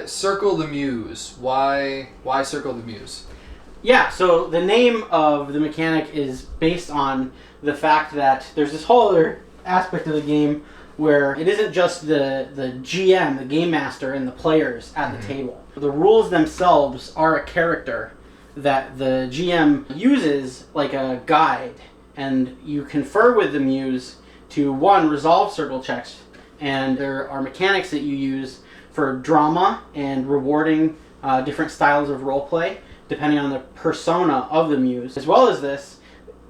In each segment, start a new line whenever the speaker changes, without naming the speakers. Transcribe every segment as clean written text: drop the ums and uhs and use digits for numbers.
Circle the Muse. Why Circle the Muse?
Yeah, so the name of the mechanic is based on the fact that there's this whole other aspect of the game where it isn't just the GM, the game master, and the players at the table. The rules themselves are a character that the GM uses like a guide, and you confer with the Muse to, one, resolve circle checks, and there are mechanics that you use for drama and rewarding different styles of roleplay depending on the persona of the Muse. As well as this,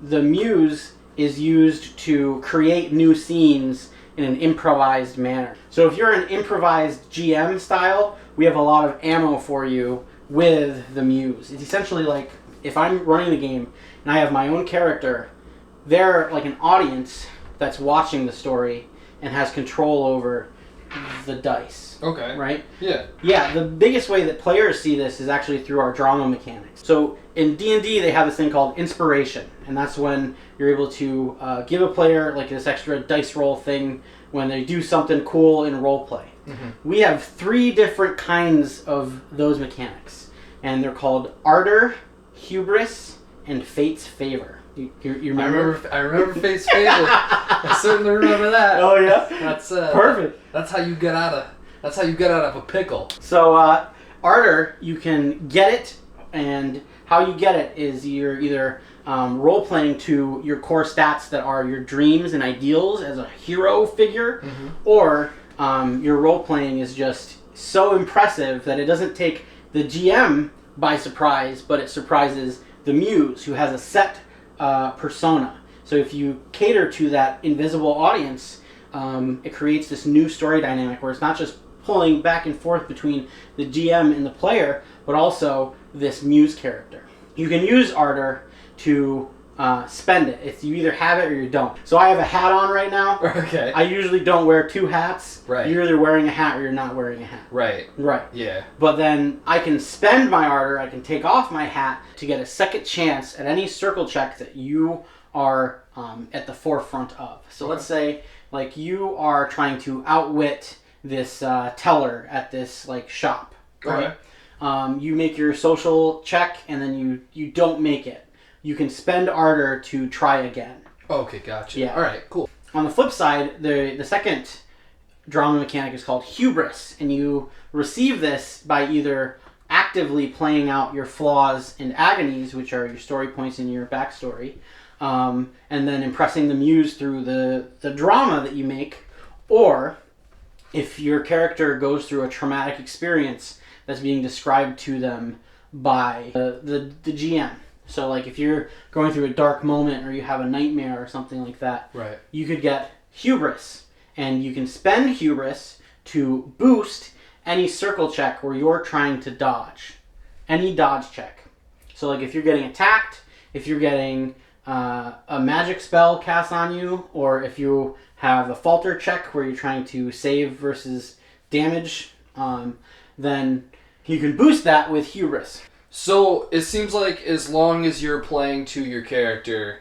the Muse is used to create new scenes in an improvised manner. So if you're an improvised GM style, we have a lot of ammo for you with the Muse. It's essentially like if I'm running the game and I have my own character, they're like an audience that's watching the story and has control over the dice.
Okay.
Right?
Yeah.
Yeah, the biggest way that players see this is actually through our drama mechanics. So in D&D, they have this thing called inspiration, and that's when you're able to give a player like this extra dice roll thing when they do something cool in roleplay. We have 3 different kinds of those mechanics, and they're called Ardor, Hubris, and Fate's Favor. You remember?
I remember Fate's Favor. I certainly remember that.
Oh yeah,
that's
perfect.
That's how you get out of a pickle.
So Ardor, you can get it, and how you get it is you're either role playing to your core stats that are your dreams and ideals as a hero figure, or your role playing is just so impressive that it doesn't take the GM by surprise, but it surprises the Muse, who has a set persona. So if you cater to that invisible audience, it creates this new story dynamic where it's not just pulling back and forth between the GM and the player, but also this Muse character. You can use Ardor to spend it. You either have it or you don't. So I have a hat on right now.
Okay.
I usually don't wear 2 hats.
Right.
You're either wearing a hat or you're not wearing a hat.
Right.
Right.
Yeah.
But then I can spend my Ardor, I can take off my hat to get a second chance at any circle check that you are at the forefront of. So let's say like you are trying to outwit this teller at this like shop. Right? You make your social check and then you don't make it. You can spend Ardor to try again.
Okay, gotcha.
Yeah.
All right, cool.
On the flip side, the second drama mechanic is called Hubris, and you receive this by either actively playing out your flaws and agonies, which are your story points in your backstory, and then impressing the Muse through the drama that you make, or if your character goes through a traumatic experience that's being described to them by the GM. So like if you're going through a dark moment or you have a nightmare or something like that,
right,
you could get Hubris, and you can spend Hubris to boost any circle check where you're trying to dodge. Any dodge check. So like if you're getting attacked, if you're getting a magic spell cast on you, or if you have a falter check where you're trying to save versus damage, then you can boost that with Hubris.
So it seems like as long as you're playing to your character,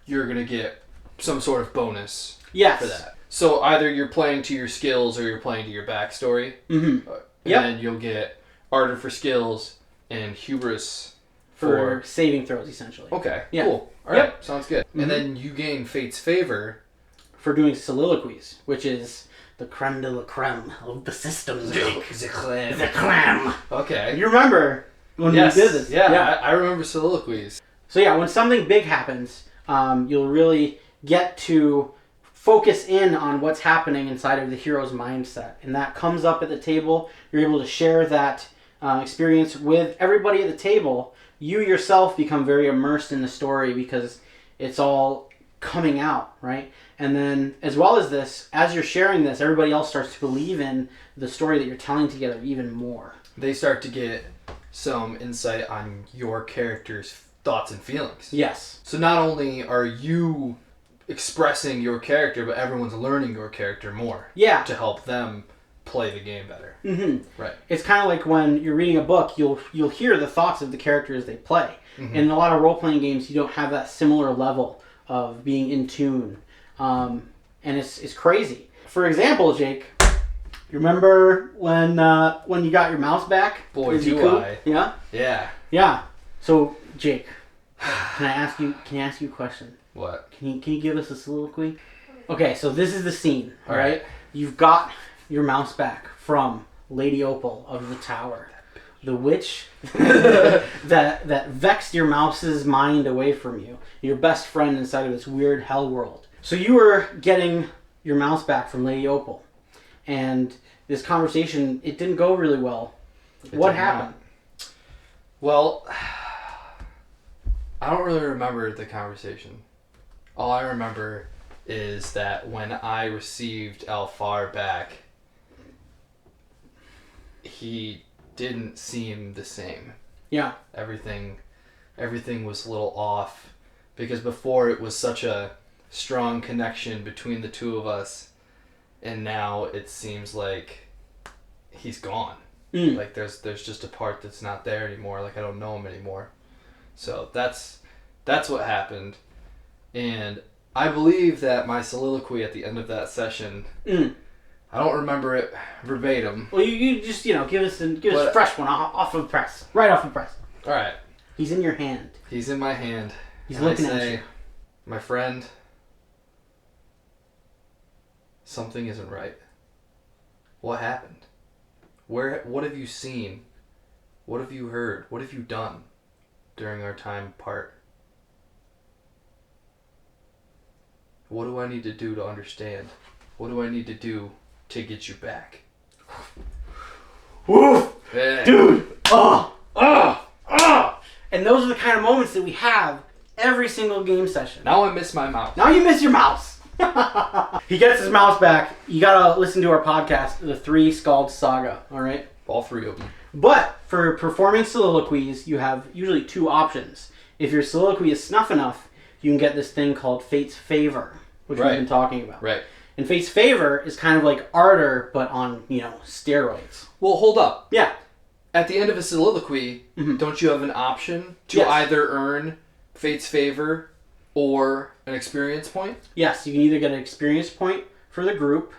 you're going to get some sort of bonus for that. So either you're playing to your skills or you're playing to your backstory.
Mm-hmm.
And
Yep.
then you'll get Ardor for skills and Hubris
for saving throws, essentially.
Okay,
Yeah.
cool. All right,
Yep.
sounds good.
Mm-hmm.
And then you gain Fate's Favor.
For doing soliloquies, which is the creme de la creme of the system, Jake.
The creme.
The creme.
Okay.
You remember when we did this?
Yeah. I remember soliloquies.
So yeah, when something big happens, you'll really get to focus in on what's happening inside of the hero's mindset. And that comes up at the table. You're able to share that experience with everybody at the table. You yourself become very immersed in the story because it's all coming out, right? And then, as well as this, as you're sharing this, everybody else starts to believe in the story that you're telling together even more.
They start to get some insight on your character's thoughts and feelings.
Yes.
So not only are you expressing your character, but everyone's learning your character more.
Yeah.
To help them play the game better.
Mm-hmm.
Right.
It's kind of like when you're reading a book, you'll hear the thoughts of the characters they play.
Mm-hmm.
In a lot of role-playing games, you don't have that similar level of being in tune. And it's crazy. For example, Jake, You remember when you got your mouse back?
Boy, do I.
Yeah?
Yeah.
Yeah. So, Jake, can I ask you a question?
What?
Can you give us a soliloquy? Okay, so this is the scene, all right? You've got your mouse back from Lady Opal of the Tower, the witch that vexed your mouse's mind away from you, your best friend inside of this weird hell world. So you were getting your mouse back from Lady Opal, and this conversation, it didn't go really well. What happened?
Well, I don't really remember the conversation. All I remember is that when I received Alfar back, he didn't seem the same.
Yeah.
Everything was a little off, because before it was such a strong connection between the two of us, and now it seems like he's gone. Like there's just a part that's not there anymore. Like I don't know him anymore. So that's what happened. And I believe that my soliloquy at the end of that session, I don't remember it verbatim.
Well, you just, give us a fresh one off of the press. Right off the press.
All right.
He's in your hand.
He's in my hand.
He's looking at you.
My friend, something isn't right. What happened? What have you seen? What have you heard? What have you done during our time apart? What do I need to do to understand? What do I need to do to get you back?
Woo! Yeah. Dude! And those are the kind of moments that we have every single game session.
Now I miss my mouse.
Now you miss your mouse! He gets his mouse back. You gotta listen to our podcast, The Three Scald Saga, alright?
All three of them.
But for performing soliloquies, you have usually two options. If your soliloquy is snuff enough, you can get this thing called Fate's Favor, which we've been talking about.
Right.
And Fate's Favor is kind of like Ardor, but on, steroids.
Well, hold up.
Yeah.
At the end of a soliloquy, don't you have an option to either earn Fate's Favor or an experience point?
Yes, you can either get an experience point for the group,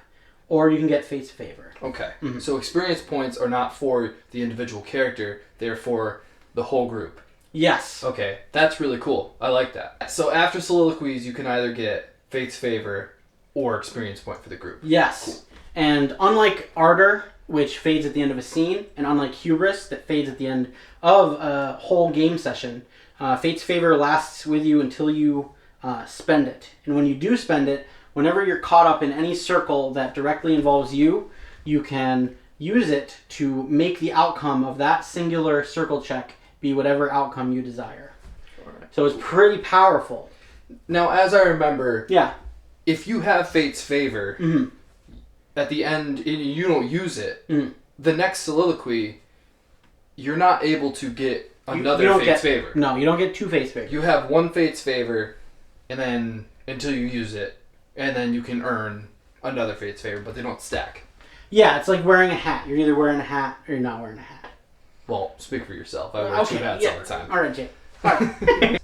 or you can get Fate's Favor.
Okay. So experience points are not for the individual character, they're for the whole group.
Yes.
Okay, that's really cool. I like that. So after soliloquies, you can either get Fate's Favor or experience point for the group.
Yes. Cool. And unlike Ardor, which fades at the end of a scene, and unlike Hubris, that fades at the end of a whole game session, Fate's Favor lasts with you until you spend it. And when you do spend it, whenever you're caught up in any circle that directly involves you, you can use it to make the outcome of that singular circle check be whatever outcome you desire. Right. So it's pretty powerful.
Now, as I remember, if you have Fate's Favor, at the end, you don't use it, the next soliloquy, you're not able to get another Fate's Favor.
No, you don't get two Fate's Favor.
You have one Fate's Favor, and then until you use it, and then you can earn another Fate's Favor, but they don't stack.
Yeah, it's like wearing a hat. You're either wearing a hat or you're not wearing a hat.
Well, speak for yourself. I wear two hats all the time.
All right, Jay. All right.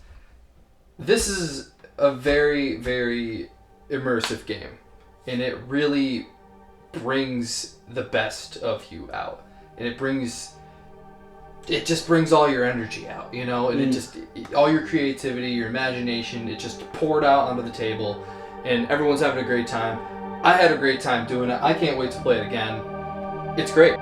This is a very, very immersive game, and it really brings the best of you out, and it just brings all your energy out, and all your creativity, your imagination, it just poured out onto the table, and everyone's having a great time. I had a great time doing it. I can't wait to play it again. It's great.